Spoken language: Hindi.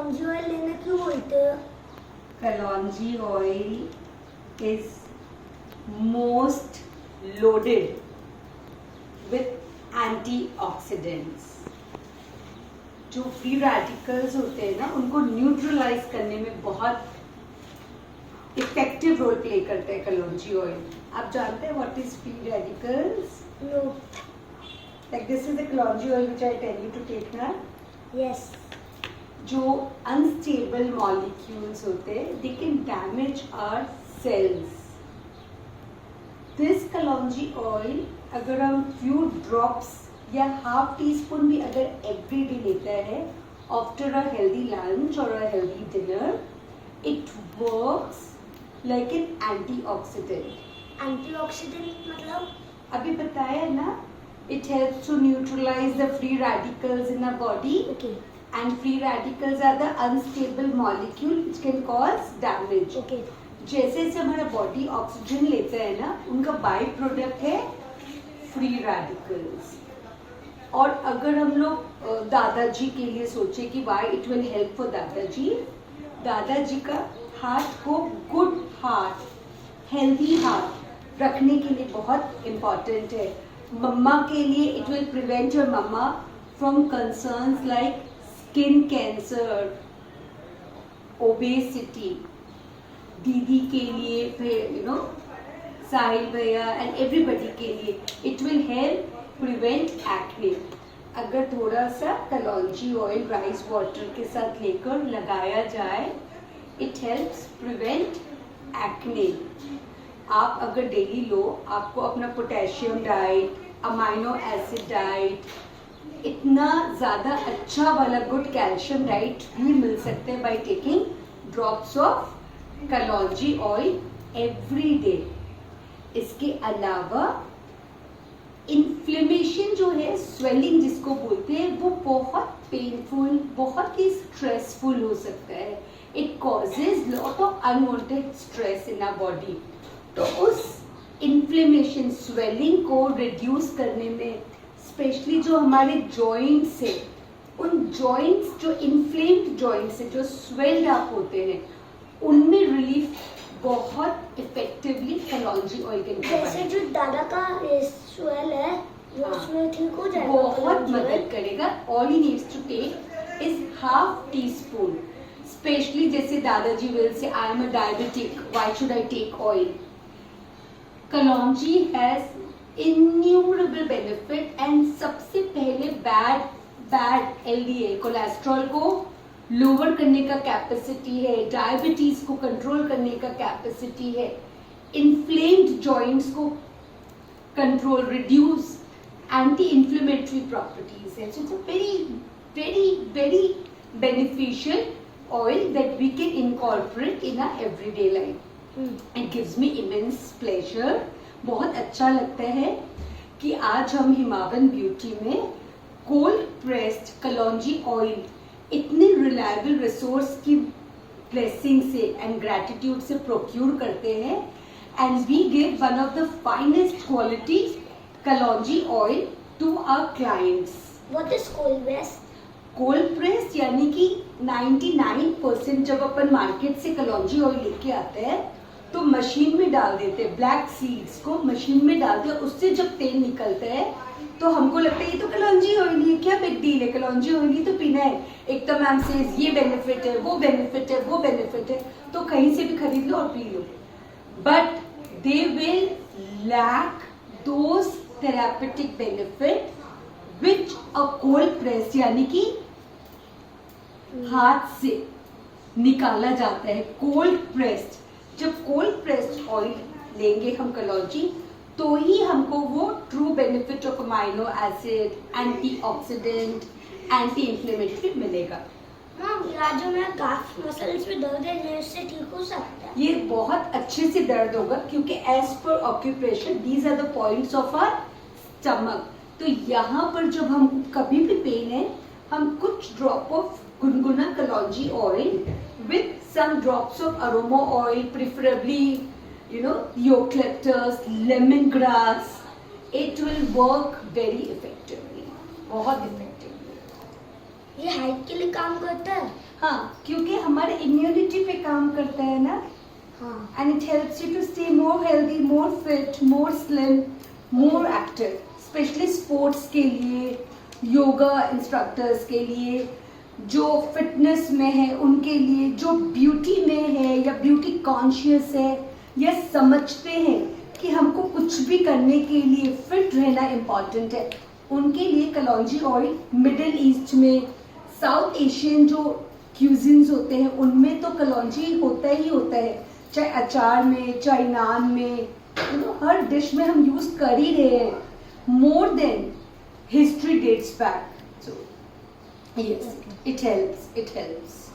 कलौंजी ऑयल लेना क्यों बोलते हैं? Kalonji oil is most loaded with antioxidants. जो फ्री रेडिकल्स होते हैं ना उनको न्यूट्रलाइज करने में बहुत इफेक्टिव रोल प्ले करता है कलौंजी ऑयल. आप जानते हैं what is free radicals? No. Like this is the kalonji oil which I tell you to take ना. यस. जो अनस्टेबल मॉलिक्यूल्स होते हैं they can damage our cells. This kalonji oil अगर हम फ्यू ड्रॉप्स या हाफ टी स्पून भी अगर एवरी डे लेता है आफ्टर अ हेल्दी लंच और a healthy dinner, it works like an antioxidant. Antioxidant मतलब? अभी बताया ना, it helps to neutralise the free radicals in a body. Okay. And free radicals are the unstable molecule which can cause damage. Okay. जैसे जैसे हमारा बॉडी ऑक्सीजन लेता है ना, उनका बाई प्रोडक्ट है फ्री रेडिकल्स. और अगर हम लोग दादाजी के लिए सोचे कि why it will help for दादाजी, दादाजी का हार्ट को गुड हार्ट, हेल्दी हार्ट रखने के लिए बहुत इम्पॉर्टेंट है. मम्मा के लिए it will prevent your mamma from concerns like skin cancer, obesity. दीदी के लिए, फिर यू नो साहिल भैया एंड एवरीबडी के लिए it will help prevent acne. अगर थोड़ा सा कलौंजी ऑयल राइस वाटर के साथ लेकर लगाया जाए, इट हेल्प्स प्रिवेंट एक्ने. आप अगर डेली लो, आपको अपना potassium diet, amino acid diet, इतना ज़्यादा अच्छा वाला गुड कैल्शियम डाइट भी मिल सकते हैं by taking drops of kalonji oil every day. इसके अलावा इन्फ्लेमेशन जो है, स्वेलिंग जिसको बोलते हैं, वो बहुत पेनफुल, बहुत ही स्ट्रेसफुल हो सकता है. It causes lot of unwanted stress in our body. तो उस इन्फ्लेमेशन, स्वेलिंग को रिड्यूस करने में, स्पेशली जो हमारे जॉइंट्स है, उन जॉइंट्स जो इन्फ्लेम्ड जॉइंट्स है, जो स्वेल्ड अप होते हैं, उनमें रिलीफ बहुत इफेक्टिवली कलौंजी ऑयल के जैसे जो दादा का स्वेल है वो उसमें ठीक हो जाएगा. बहुत मदद करेगा. All he needs to take is half teaspoon. Especially जैसे दादाजी will say I am a diabetic, why should I take oil? Kalonji has innumerable benefit and सबसे पहले बैड एलडीएल कोलेस्ट्रॉल को लोअर करने का कैपेसिटी है, डायबिटीज को कंट्रोल करने का कैपेसिटी है, इन्फ्लेम्ड जॉइंट्स को control, reduce, anti inflammatory properties है. So it's a very very very beneficial oil that we can incorporate in our everyday life. It gives me immense pleasure. बहुत अच्छा लगता है कि आज हम हिमावन ब्यूटी में कोल्ड प्रेस्ड कलौंजी ऑयल इतने रिलायबल रिसोर्स की ब्लेसिंग से एंड ग्रैटिट्यूड से प्रोक्यूर करते हैं. And we give one of the finest quality kalonji oil to our clients. What is cold pressed? Cold pressed यानी कि 99% जब अपन मार्केट से कलौंजी ऑयल लेके आते हैं तो मशीन में डाल देते हैं. ब्लैक सीड्स को मशीन में डालते हैं, उससे जब तेल निकलता है तो हमको लगता है ये तो कलौंजी ऑयल है, क्या बिग डील है, कलौंजी ऑयल ही तो पीना है. एक तो मैम सेज ये बेनिफिट है, वो बेनिफिट है, वो बेनिफिट है, तो कहीं से भी खरीद लो और पी लो. But they will lack those therapeutic benefit which a cold press यानी कि हाथ से निकाला जाता है. कोल्ड प्रेस्ड, जब कोल्ड प्रेस्ड ऑयल लेंगे हम कलौंजी, तो ही हमको वो true benefit of amino acid, antioxidant, anti inflammatory मिलेगा. हाँ, जो मेरा काफ मसल्स में दर्द है ये इससे ठीक हो सकता है. ये बहुत अच्छे से दर्द होगा क्योंकि as per occupation these are the points of our stomach. तो यहाँ पर जब हम कभी भी पेन है, हम कुछ ड्रॉप ऑफ गुनगुना कलौंजी oil with some drops of aroma oil, preferably eucalyptus, lemongrass, it will work very effectively, बहुत effectively. ये हाइट के लिए काम करता है? हाँ, क्योंकि हमारे इम्यूनिटी पे काम करता है ना, हाँ। and it helps you to stay more healthy, more fit, more slim, more active. Specially sports के लिए, योगा इंस्ट्रक्टर्स के लिए, जो फिटनेस में है उनके लिए, जो ब्यूटी में है या ब्यूटी कॉन्शियस है या समझते हैं कि हमको कुछ भी करने के लिए फिट रहना इम्पॉर्टेंट है, उनके लिए कलौंजी ऑयल मिडिल ईस्ट में, साउथ एशियन जो क्यूजिन्स होते हैं उनमें तो कलौंजी होता ही होता है, चाहे अचार में, चाहे नान में, हर डिश में हम यूज कर ही रहे हैं, more than history dates back. So yes, it helps.